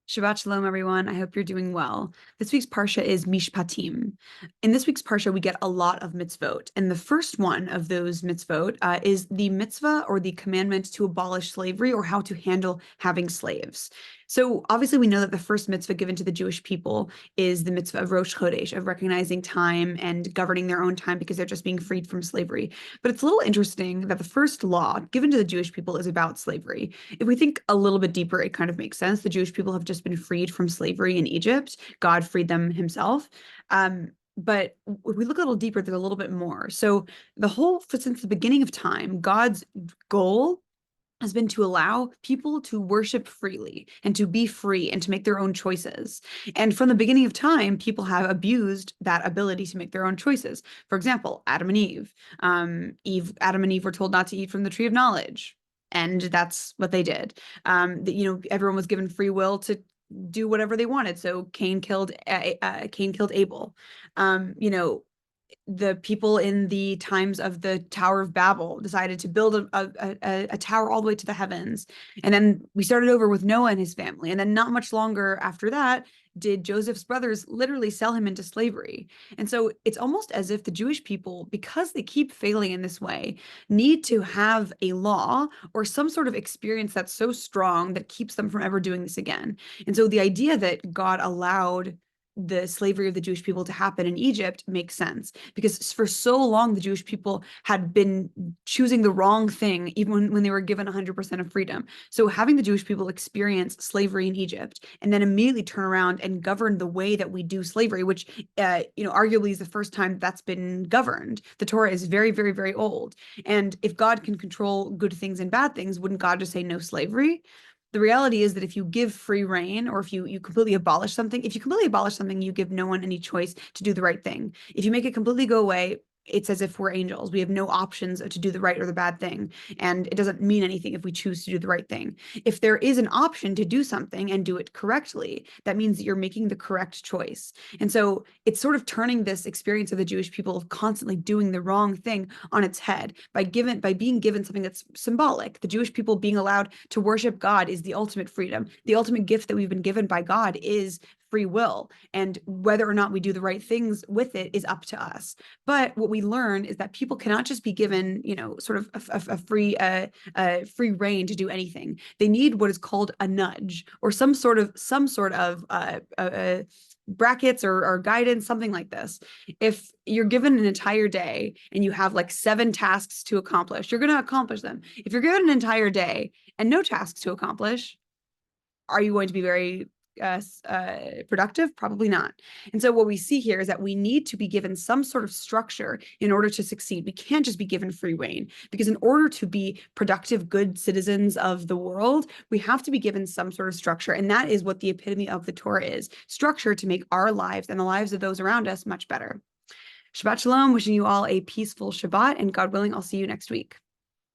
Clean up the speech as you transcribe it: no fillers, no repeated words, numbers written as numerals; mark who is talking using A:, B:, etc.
A: Shabbat Shalom, everyone. I hope you're doing well. This week's Parsha is Mishpatim. In this week's Parsha, we get a lot of mitzvot. And the first one of those mitzvot is the mitzvah or the commandment to abolish slavery or how to handle having slaves. So obviously we know that the first mitzvah given to the Jewish people is the mitzvah of Rosh Chodesh, of recognizing time and governing their own time because they're just being freed from slavery. But it's a little interesting that the first law given to the Jewish people is about slavery. If we think a little bit deeper, it kind of makes sense. The Jewish people have just been freed from slavery in Egypt. God freed them himself. But if we look a little deeper, there's a little bit more. So since the beginning of time, God's goal has been to allow people to worship freely and to be free and to make their own choices. And from the beginning of time, people have abused that ability to make their own choices. For example, Adam and Eve. Adam and Eve were told not to eat from the tree of knowledge, and that's what they did. Everyone was given free will to do whatever they wanted. So Cain killed Abel. The people in the times of the Tower of Babel decided to build a tower all the way to the heavens. And then we started over with Noah and his family. And then not much longer after that did Joseph's brothers literally sell him into slavery. And so it's almost as if the Jewish people, because they keep failing in this way, need to have a law or some sort of experience that's so strong that keeps them from ever doing this again. And so the idea that God allowed the slavery of the Jewish people to happen in Egypt makes sense because for so long the Jewish people had been choosing the wrong thing even when they were given 100% of freedom. So having the Jewish people experience slavery in Egypt and then immediately turn around and govern the way that we do slavery, which arguably is the first time that's been governed. The Torah is very, very, very old. And if God can control good things and bad things, wouldn't God just say no slavery? The reality is that if you give free reign or if you completely abolish something, you give no one any choice to do the right thing. If you make it completely go away, it's as if we're angels. We have no options to do the right or the bad thing. And it doesn't mean anything if we choose to do the right thing. If there is an option to do something and do it correctly, that means that you're making the correct choice. And so it's sort of turning this experience of the Jewish people of constantly doing the wrong thing on its head by being given something that's symbolic. The Jewish people being allowed to worship God is the ultimate freedom. The ultimate gift that we've been given by God is free will, and whether or not we do the right things with it is up to us. But what we learn is that people cannot just be given, sort of a free reign to do anything. They need what is called a nudge or some sort of brackets or guidance, something like this. If you're given an entire day and you have like 7 tasks to accomplish, you're going to accomplish them. If you're given an entire day and no tasks to accomplish, are you going to be very productive? Probably not. And so what we see here is that we need to be given some sort of structure in order to succeed. We can't just be given free reign because in order to be productive, good citizens of the world, we have to be given some sort of structure. And that is what the epitome of the Torah is: structure to make our lives and the lives of those around us much better. Shabbat Shalom, wishing you all a peaceful Shabbat, and God willing, I'll see you next week.